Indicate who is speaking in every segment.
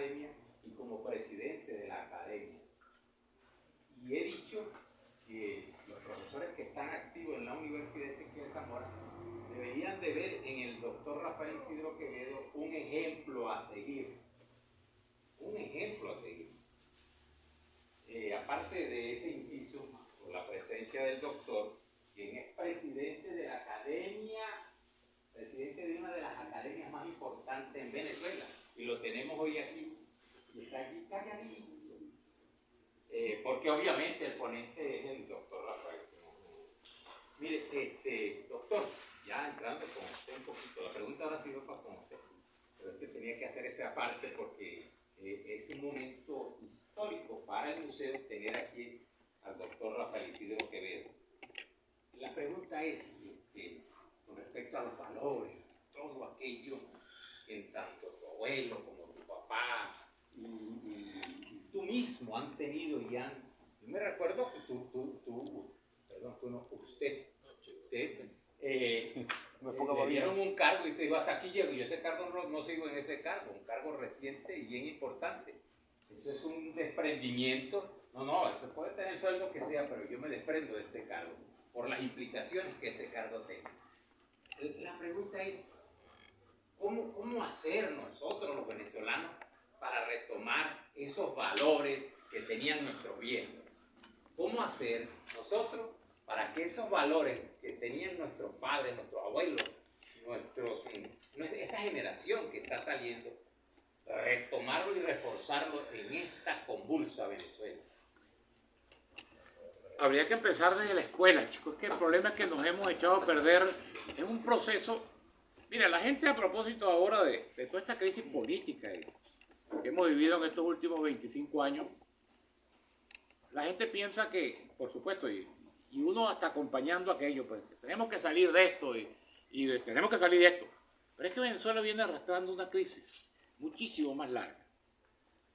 Speaker 1: academia y como presidente de la academia. Y he dicho que los profesores que están activos en la Universidad de Ezequiel Zamora deberían de ver en el doctor Rafael Isidro Quevedo un ejemplo a seguir. Un ejemplo a seguir. Aparte de ese inciso, por la presencia del doctor, quien es presidente de la academia, presidente de una de las academias más importantes en Venezuela, y lo tenemos hoy aquí, y está aquí calladito, porque obviamente el ponente es el doctor Rafael. Mire, doctor, ya entrando con usted un poquito, la pregunta ahora ha sido para con usted, pero es que tenía que hacer esa parte porque es un momento histórico para el museo tener aquí al doctor Rafael Isidro Quevedo. La pregunta es, con respecto a los valores, todo aquello que tanto tu abuelo como tu papá y tú mismo han tenido y han... Yo me recuerdo que usted me dieron un cargo y te digo, hasta aquí llego, y ese cargo no sigo en ese cargo, un cargo reciente y bien importante. Eso es un desprendimiento. No, eso puede tener el sueldo que sea, pero yo me desprendo de este cargo por las implicaciones que ese cargo tenga. La pregunta es, ¿cómo hacer nosotros los venezolanos para retomar esos valores que tenían nuestros viejos? ¿Cómo hacer nosotros para que esos valores que tenían nuestros padres, nuestros abuelos, esa generación que está saliendo, retomarlo y reforzarlo en esta convulsa Venezuela?
Speaker 2: Habría que empezar desde la escuela, chicos. Es que el problema es que nos hemos echado a perder en un proceso. Mira, la gente, a propósito ahora de toda esta crisis política que hemos vivido en estos últimos 25 años, la gente piensa que, por supuesto, y uno hasta acompañando aquello, pues tenemos que salir de esto y tenemos que salir de esto. Pero es que Venezuela viene arrastrando una crisis muchísimo más larga.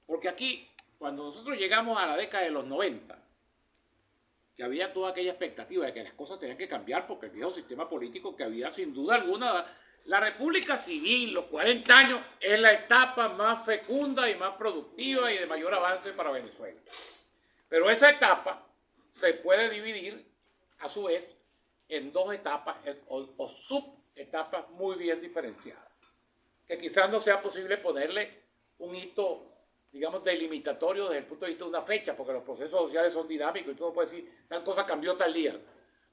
Speaker 2: Porque aquí, cuando nosotros llegamos a la década de los 90, que había toda aquella expectativa de que las cosas tenían que cambiar porque el viejo sistema político que había, sin duda alguna, la República Civil, los 40 años, es la etapa más fecunda y más productiva y de mayor avance para Venezuela. Pero esa etapa se puede dividir, a su vez, en dos etapas o subetapas muy bien diferenciadas, que quizás no sea posible ponerle un hito, digamos, delimitatorio desde el punto de vista de una fecha, porque los procesos sociales son dinámicos y todo puede decir, tal cosa cambió tal día,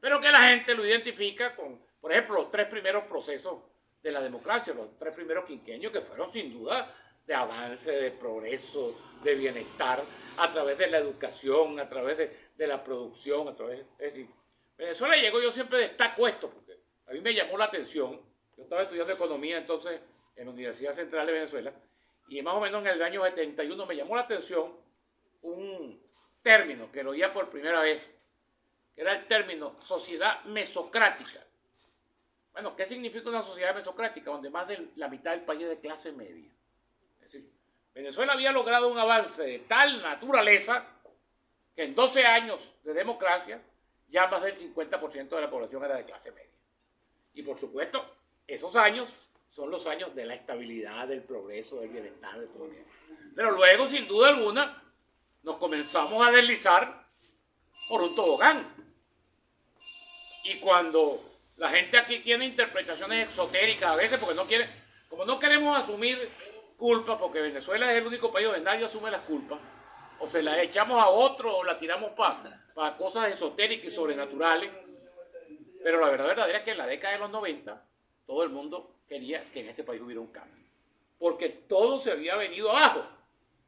Speaker 2: pero que la gente lo identifica con, por ejemplo, los 3 primeros procesos de la democracia, los 3 primeros quinquenios, que fueron sin duda de avance, de progreso, de bienestar, a través de la educación, a través de la producción, a través, es decir, Venezuela llegó, yo siempre destaco esto, porque a mí me llamó la atención. Yo estaba estudiando economía entonces en la Universidad Central de Venezuela, y más o menos en el año 71 me llamó la atención un término que lo oía por primera vez, que era el término sociedad mesocrática. Bueno, ¿qué significa una sociedad mesocrática? Donde más de la mitad del país es de clase media. Es decir, Venezuela había logrado un avance de tal naturaleza que en 12 años de democracia ya más del 50% de la población era de clase media. Y por supuesto, esos años son los años de la estabilidad, del progreso, del bienestar, de todo eso. Pero luego, sin duda alguna, nos comenzamos a deslizar por un tobogán. Y cuando la gente aquí tiene interpretaciones exotéricas a veces, porque no quiere, como no queremos asumir culpa, porque Venezuela es el único país donde nadie asume las culpas, o se las echamos a otro o la tiramos para cosas esotéricas y sobrenaturales. Pero la verdad es que en la década de los 90 todo el mundo quería que en este país hubiera un cambio, porque todo se había venido abajo.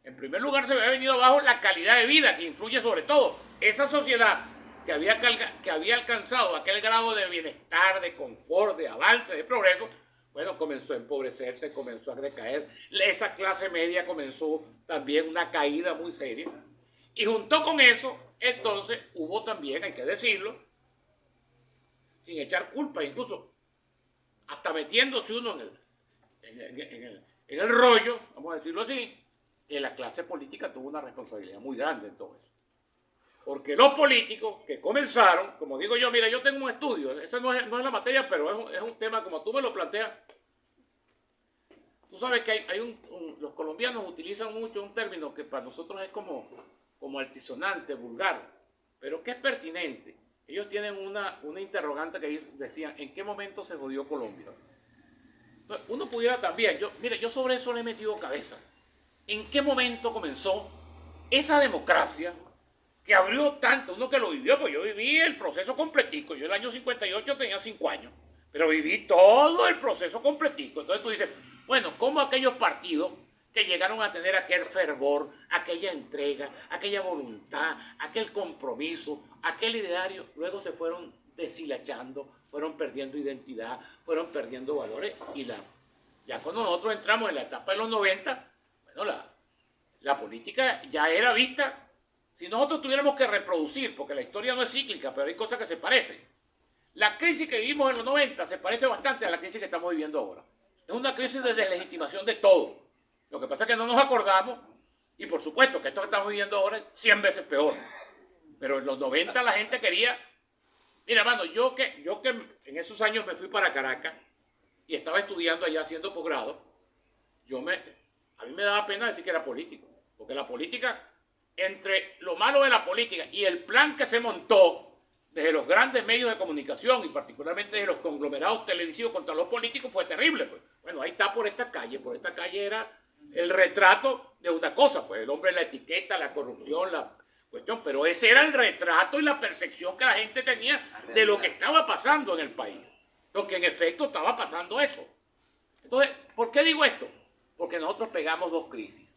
Speaker 2: En primer lugar, se había venido abajo la calidad de vida, que influye sobre todo. Esa sociedad que había alcanzado aquel grado de bienestar, de confort, de avance, de progreso, bueno, comenzó a empobrecerse, comenzó a decaer. Esa clase media comenzó también una caída muy seria. Y junto con eso, entonces, hubo también, hay que decirlo, sin echar culpa, incluso hasta metiéndose uno en el rollo, vamos a decirlo así, que la clase política tuvo una responsabilidad muy grande en todo eso. Porque los políticos que comenzaron, como digo yo, mira, yo tengo un estudio, eso no es la materia, pero es un tema como tú me lo planteas. Tú sabes que los colombianos utilizan mucho un término que para nosotros es como altisonante, vulgar, pero que es pertinente. Ellos tienen una interrogante que decían, ¿en qué momento se jodió Colombia? Entonces, uno pudiera también, yo sobre eso le he metido cabeza. ¿En qué momento comenzó esa democracia que abrió tanto? Uno que lo vivió, pues yo viví el proceso completico. Yo el año 58 tenía 5 años, pero viví todo el proceso completico. Entonces tú dices, bueno, ¿cómo aquellos partidos que llegaron a tener aquel fervor, aquella entrega, aquella voluntad, aquel compromiso, aquel ideario, luego se fueron deshilachando, fueron perdiendo identidad, fueron perdiendo valores? Ya cuando nosotros entramos en la etapa de los 90, bueno, la política ya era vista. Si nosotros tuviéramos que reproducir, porque la historia no es cíclica, pero hay cosas que se parecen. La crisis que vivimos en los 90 se parece bastante a la crisis que estamos viviendo ahora. Es una crisis de deslegitimación de todo. Lo que pasa es que no nos acordamos, y por supuesto que esto que estamos viviendo ahora es 100 veces peor. Pero en los 90 la gente quería... Mira, hermano, yo que en esos años me fui para Caracas y estaba estudiando allá haciendo posgrado, a mí me daba pena decir que era político, porque la política, entre lo malo de la política y el plan que se montó desde los grandes medios de comunicación y particularmente de los conglomerados televisivos contra los políticos, fue terrible. Pues. Bueno, ahí está por esta calle era el retrato de una cosa, pues el hombre, la etiqueta, la corrupción, la cuestión, pero ese era el retrato y la percepción que la gente tenía de lo que estaba pasando en el país, lo que en efecto estaba pasando eso. Entonces, ¿por qué digo esto? Porque nosotros pegamos dos crisis.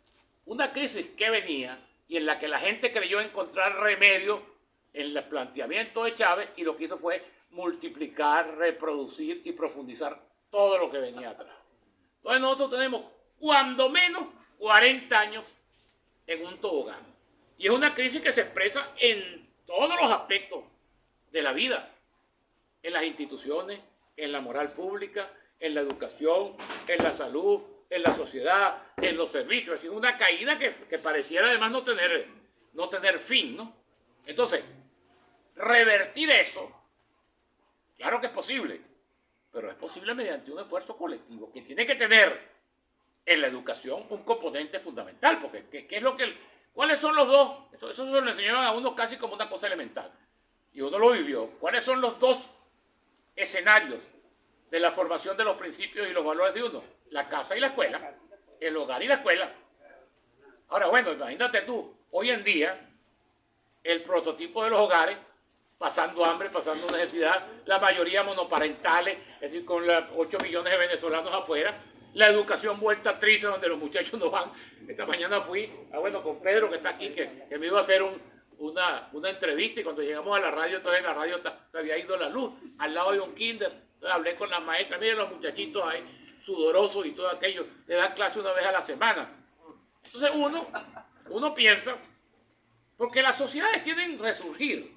Speaker 2: Una crisis que venía y en la que la gente creyó encontrar remedio en el planteamiento de Chávez, y lo que hizo fue multiplicar, reproducir y profundizar todo lo que venía atrás. Entonces nosotros tenemos cuando menos 40 años en un tobogán. Y es una crisis que se expresa en todos los aspectos de la vida, en las instituciones, en la moral pública, en la educación, en la salud, en la sociedad, en los servicios. Es decir, una caída que pareciera además no tener fin, ¿no? Entonces, revertir eso, claro que es posible, pero es posible mediante un esfuerzo colectivo que tiene que tener en la educación un componente fundamental, porque ¿qué es lo que... ¿Cuáles son los dos? Eso se lo enseñaban a uno casi como una cosa elemental, y uno lo vivió. ¿Cuáles son los dos escenarios de la formación de los principios y los valores de uno? La casa y la escuela, el hogar y la escuela. Ahora, bueno, imagínate tú, hoy en día, el prototipo de los hogares, pasando hambre, pasando necesidad, la mayoría monoparentales, es decir, con 8 millones de venezolanos afuera, la educación vuelta triste donde los muchachos no van. Esta mañana fui, con Pedro que está aquí, que me iba a hacer una entrevista, y cuando llegamos a la radio, entonces en la radio se había ido la luz, al lado de un kinder. Entonces hablé con la maestra, miren los muchachitos ahí, sudorosos y todo aquello, le dan clase una vez a la semana. Entonces uno piensa, porque las sociedades tienen que resurgir.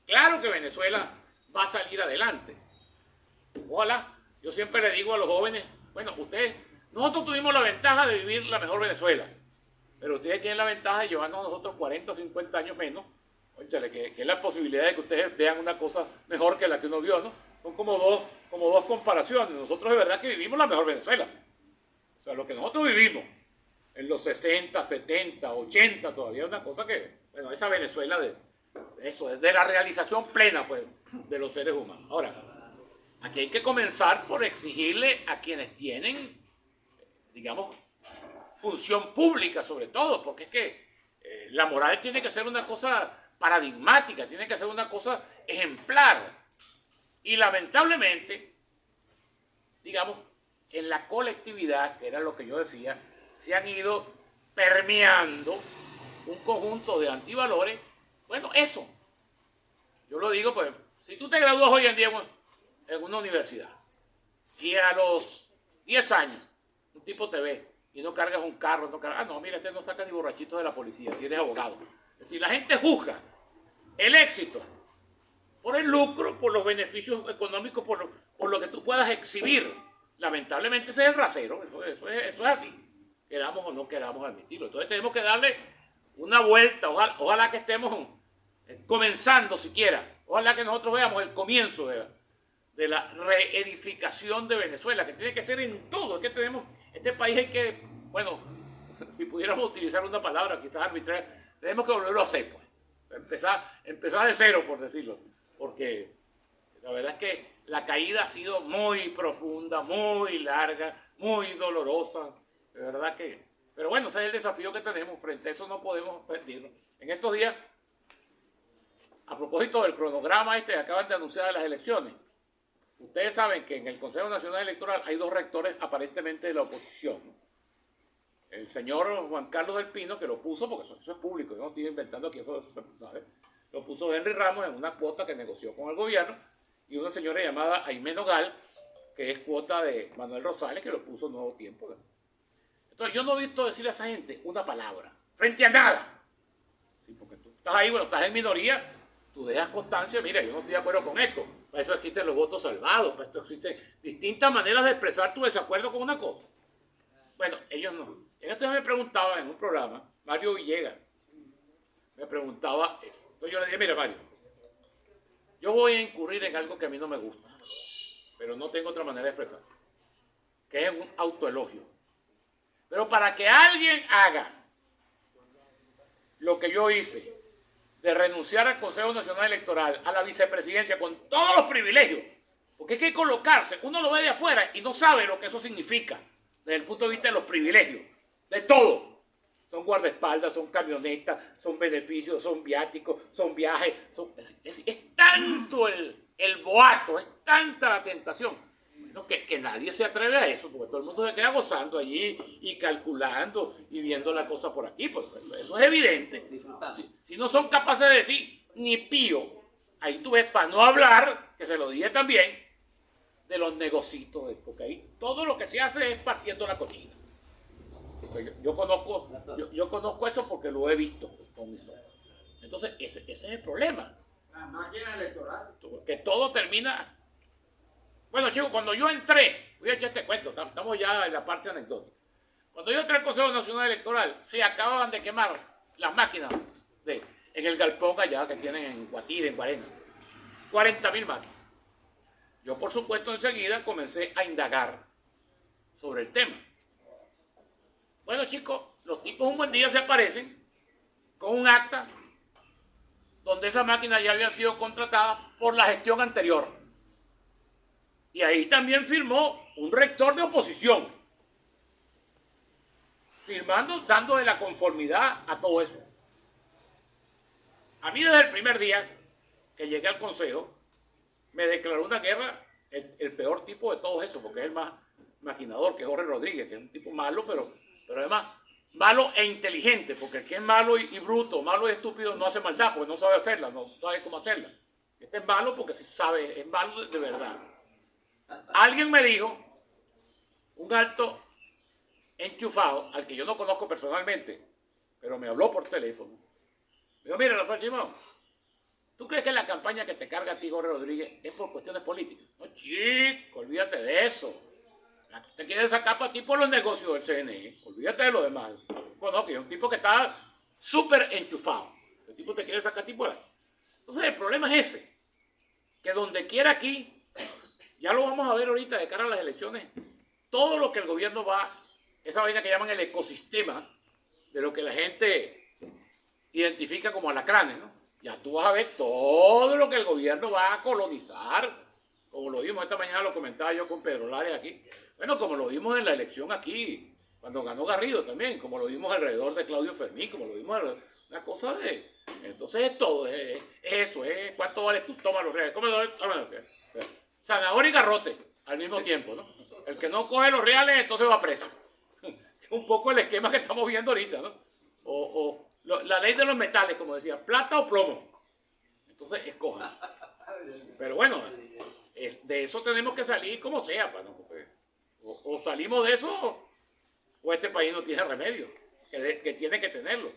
Speaker 2: Claro que Venezuela va a salir adelante. Ojalá. Yo siempre le digo a los jóvenes, nosotros tuvimos la ventaja de vivir la mejor Venezuela, pero ustedes tienen la ventaja de llevarnos a nosotros 40 o 50 años menos, que es la posibilidad de que ustedes vean una cosa mejor que la que uno vio, ¿no? Son como dos comparaciones. Nosotros de verdad que vivimos la mejor Venezuela. O sea, lo que nosotros vivimos en los 60, 70, 80, todavía es una cosa que, esa Venezuela de la realización plena, pues, de los seres humanos. Ahora, aquí hay que comenzar por exigirle a quienes tienen, digamos, función pública sobre todo, porque es que la moral tiene que ser una cosa paradigmática, tiene que ser una cosa ejemplar. Y lamentablemente, digamos, en la colectividad, que era lo que yo decía, se han ido permeando un conjunto de antivalores. Eso. Yo lo digo, pues, si tú te gradúas hoy en día en una universidad y a los 10 años un tipo te ve y no cargas un carro, mira, este no saca ni borrachito de la policía, si eres abogado. Es decir, la gente juzga el éxito por el lucro, por los beneficios económicos, por lo que tú puedas exhibir. Lamentablemente ese es el rasero, eso es así, queramos o no queramos admitirlo. Entonces tenemos que darle una vuelta, ojalá que estemos comenzando siquiera, ojalá que nosotros veamos el comienzo de la reedificación de Venezuela, que tiene que ser en todo. Es que Este país hay que, bueno, si pudiéramos utilizar una palabra quizás arbitraria, tenemos que volverlo a hacer, pues. Empezar de cero, por decirlo, porque la verdad es que la caída ha sido muy profunda, muy larga, muy dolorosa, de verdad que... Pero bueno, ese es el desafío que tenemos, frente a eso no podemos perdernos. En estos días, a propósito del cronograma que acaban de anunciar de las elecciones, ustedes saben que en el Consejo Nacional Electoral hay dos rectores aparentemente de la oposición, ¿no? El señor Juan Carlos del Pino, que lo puso, porque eso es público, yo no estoy inventando aquí, eso ¿sabe? Lo puso Henry Ramos en una cuota que negoció con el gobierno, y una señora llamada Aimé Nogal, que es cuota de Manuel Rosales, que lo puso Nuevo Tiempo, ¿no? Entonces yo no he visto decirle a esa gente una palabra, frente a nada. Sí, porque tú estás ahí, bueno, estás en minoría, tú dejas constancia, mira, yo no estoy de acuerdo con esto. Para eso existen los votos salvados, para esto existen distintas maneras de expresar tu desacuerdo con una cosa. Bueno, ellos no. En esto me preguntaba en un programa, Mario Villegas, me preguntaba eso. Entonces yo le dije, mira Mario, yo voy a incurrir en algo que a mí no me gusta, pero no tengo otra manera de expresar, que es un autoelogio. Pero para que alguien haga lo que yo hice, de renunciar al Consejo Nacional Electoral, a la vicepresidencia, con todos los privilegios, porque hay que colocarse, uno lo ve de afuera y no sabe lo que eso significa, desde el punto de vista de los privilegios, de todo. Son guardaespaldas, son camionetas, son beneficios, son viáticos, son viajes, es tanto el boato, es tanta la tentación. Bueno, que nadie se atreve a eso, porque todo el mundo se queda gozando allí y calculando y viendo la cosa por aquí, pues eso es evidente. Si no son capaces de decir ni pío, ahí tú ves, para no hablar, que se lo dije también, de los negocitos, porque ahí todo lo que se hace es partiendo la cochina. Yo conozco eso porque lo he visto con mis ojos. Entonces, ese es el problema.
Speaker 3: La máquina electoral.
Speaker 2: Que todo termina... Bueno, chicos, cuando yo entré, voy a echar este cuento, estamos ya en la parte anecdótica. Cuando yo entré al Consejo Nacional Electoral, se acababan de quemar las máquinas en el galpón allá que tienen en Guatire, en Guarena. 40.000 máquinas. Yo, por supuesto, enseguida comencé a indagar sobre el tema. Bueno, chicos, los tipos un buen día se aparecen con un acta donde esas máquinas ya habían sido contratadas por la gestión anterior. Y ahí también firmó un rector de oposición, firmando, dándole la conformidad a todo eso. A mí desde el primer día que llegué al consejo, me declaró una guerra el peor tipo de todos esos, porque es el más maquinador, que es Jorge Rodríguez, que es un tipo malo, pero además malo e inteligente, porque el que es malo y bruto, malo y estúpido no hace maldad, porque no sabe hacerla, no sabe cómo hacerla. Este es malo porque sí sabe, es malo de verdad. Alguien me dijo, un alto enchufado, al que yo no conozco personalmente, pero me habló por teléfono. Me dijo, mira, Rafael Chimón, ¿tú crees que la campaña que te carga a ti, Jorge Rodríguez, es por cuestiones políticas? No, chico, olvídate de eso. Te quiere sacar para ti por los negocios del CNE. Olvídate de lo demás. Bueno, que es un tipo que está súper enchufado. El tipo te quiere sacar a ti por ahí. Entonces el problema es ese, que donde quiera aquí, ya lo vamos a ver ahorita de cara a las elecciones, todo lo que el gobierno va, esa vaina que llaman el ecosistema, de lo que la gente identifica como alacranes, ¿no? Ya tú vas a ver todo lo que el gobierno va a colonizar, como lo vimos esta mañana, lo comentaba yo con Pedro Lares aquí, bueno, como lo vimos en la elección aquí, cuando ganó Garrido también, como lo vimos alrededor de Claudio Fermín, como lo vimos una cosa de... Entonces es todo, es eso, es cuánto vale tú, toma los reales, zanahoria y garrote al mismo tiempo, ¿no? El que no coge los reales entonces va preso. Es un poco el esquema que estamos viendo ahorita, ¿no? La ley de los metales, como decía, plata o plomo. Entonces escoja. Pero bueno, de eso tenemos que salir como sea, ¿no? O salimos de eso o este país no tiene remedio, que tiene que tenerlo.